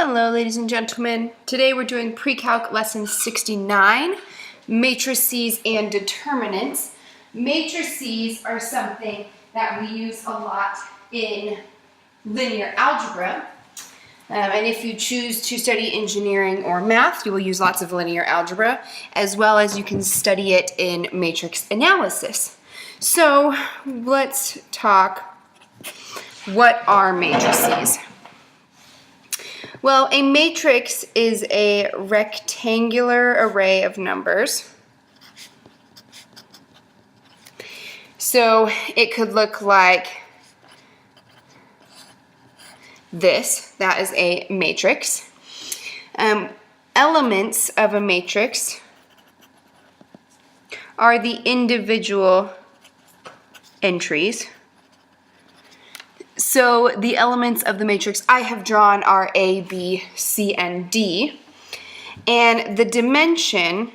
Hello, ladies and gentlemen. Today we're doing Pre-Calc Lesson 69, Matrices and Determinants. Matrices are something that we use a lot in linear algebra. And if you choose to study engineering or math, you will use lots of linear algebra, as well as you can study it in matrix analysis. So let's talk, what are matrices? Well, a matrix is a rectangular array of numbers. So it could look like this. That is a matrix. Elements of a matrix are the individual entries. So the elements of the matrix I have drawn are A, B, C, and D. And the dimension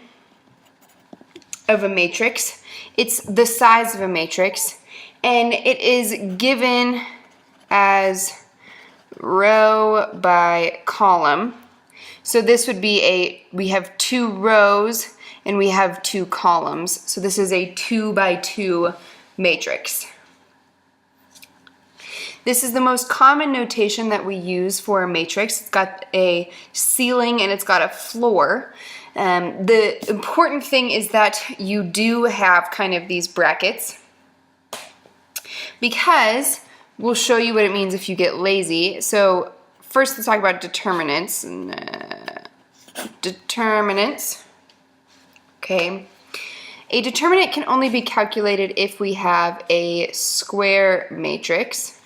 of a matrix, it's the size of a matrix, and it is given as row by column. So this would be we have 2 rows and we have 2 columns. So this is a 2 by 2 matrix. This is the most common notation that we use for a matrix. It's got a ceiling and it's got a floor. The important thing is that you do have kind of these brackets, because we'll show you what it means if you get lazy. So first let's talk about determinants. Determinants. Okay. A determinant can only be calculated if we have a square matrix.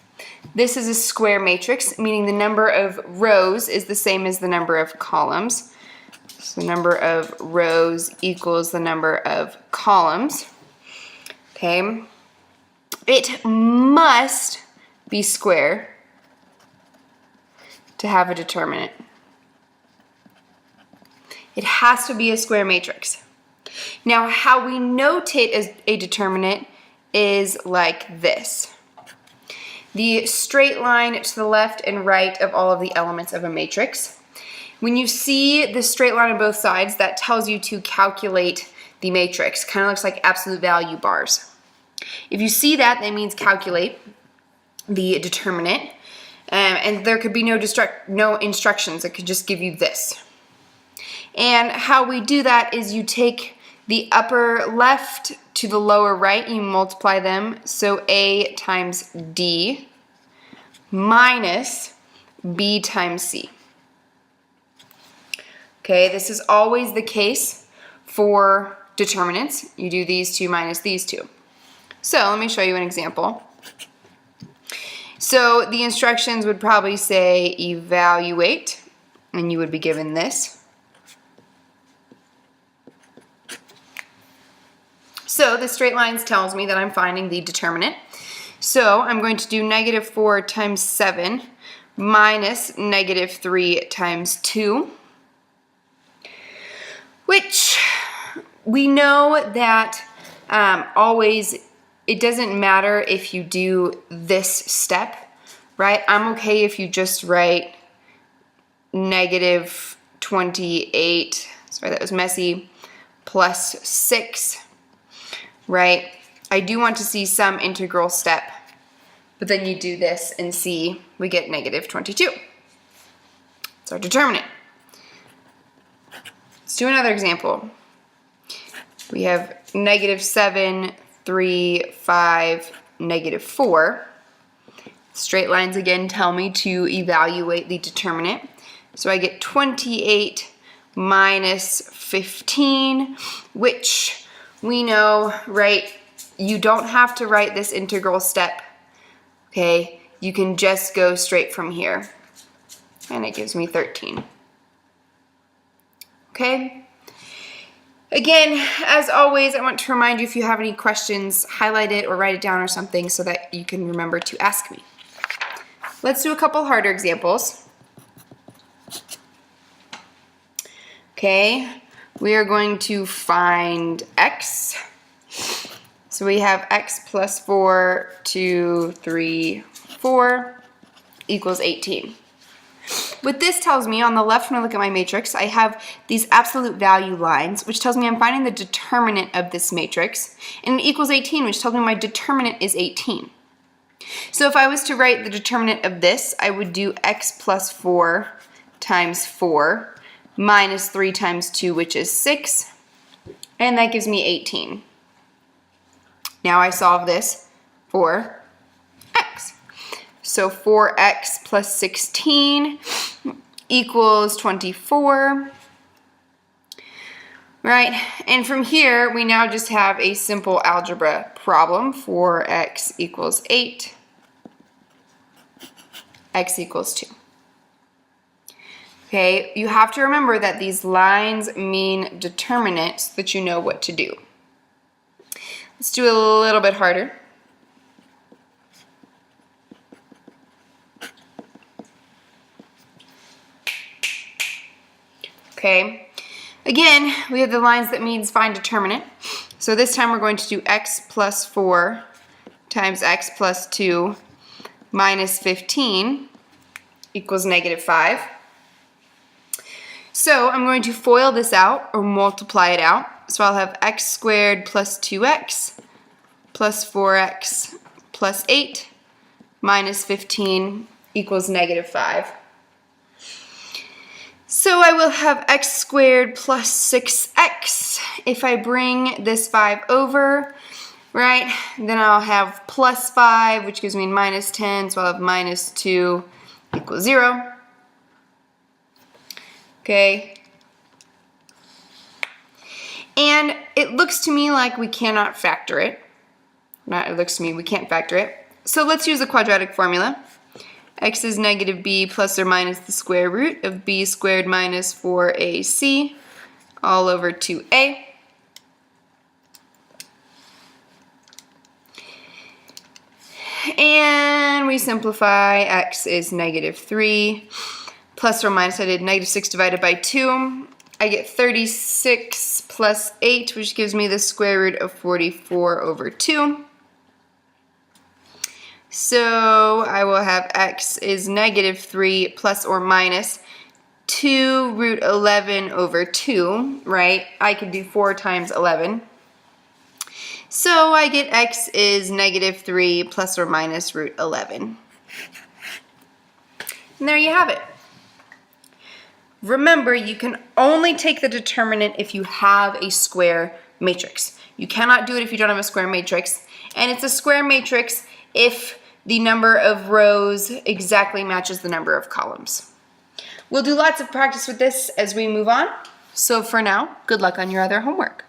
This is a square matrix, meaning the number of rows is the same as the number of columns. So the number of rows equals the number of columns. Okay. It must be square to have a determinant. It has to be a square matrix. Now, how we notate as a determinant is like this. The straight line to the left and right of all of the elements of a matrix. When you see the straight line on both sides, that tells you to calculate the matrix. Kind of looks like absolute value bars. If you see that, that means calculate the determinant. And there could be no instructions. It could just give you this. And how we do that is you take the upper left to the lower right, you multiply them, so A times D minus B times C. Okay, this is always the case for determinants. You do these two minus these two. So let me show you an example. So the instructions would probably say evaluate, and you would be given this. So the straight lines tells me that I'm finding the determinant. So I'm going to do -4 times 7 minus -3 times 2, which we know that always, it doesn't matter if you do this step, right? I'm okay if you just write -28, sorry that was messy, plus 6. Right? I do want to see some integral step, but then you do this and see we get -22. It's our determinant. Let's do another example. We have -7, 3, 5, -4. Straight lines again tell me to evaluate the determinant. So I get 28 minus 15, which we know, right, you don't have to write this integral step, okay? You can just go straight from here, and it gives me 13. Okay? Again, as always, I want to remind you, if you have any questions, highlight it or write it down or something so that you can remember to ask me. Let's do a couple harder examples. Okay. We are going to find x. So we have x plus 4, 2, 3, 4 equals 18. what this tells me on the left when I look at my matrix, I have these absolute value lines, which tells me I'm finding the determinant of this matrix, and it equals 18, which tells me my determinant is 18. So if I was to write the determinant of this, I would do x plus 4 times 4 minus 3 times 2, which is 6, and that gives me 18. Now I solve this for x. So 4x plus 16 equals 24, right? And from here, we now just have a simple algebra problem. 4x equals 8, x equals 2. Okay, you have to remember that these lines mean determinants so that you know what to do. Let's do it a little bit harder. Okay, again, we have the lines that means find determinant. So this time we're going to do x plus 4 times x plus 2 minus 15 equals negative 5. So I'm going to FOIL this out, or multiply it out. So I'll have x squared plus 2x plus 4x plus 8 minus 15 equals negative 5. So I will have x squared plus 6x. If I bring this 5 over, right, then I'll have plus 5, which gives me minus 10, so I'll have minus 2 equals 0. Okay. And it looks to me like we cannot factor it. It looks to me we can't factor it. So let's use a quadratic formula. X is negative b plus or minus the square root of b squared minus 4ac all over 2a. And we simplify. X is negative 3 plus or minus, I did negative 6 divided by 2. I get 36 plus 8, which gives me the square root of 44 over 2. So I will have x is negative 3 plus or minus 2 root 11 over 2, right? I could do 4 times 11. So I get x is negative 3 plus or minus root 11. And there you have it. Remember, you can only take the determinant if you have a square matrix. You cannot do it if you don't have a square matrix. And it's a square matrix if the number of rows exactly matches the number of columns. We'll do lots of practice with this as we move on. So for now, good luck on your other homework.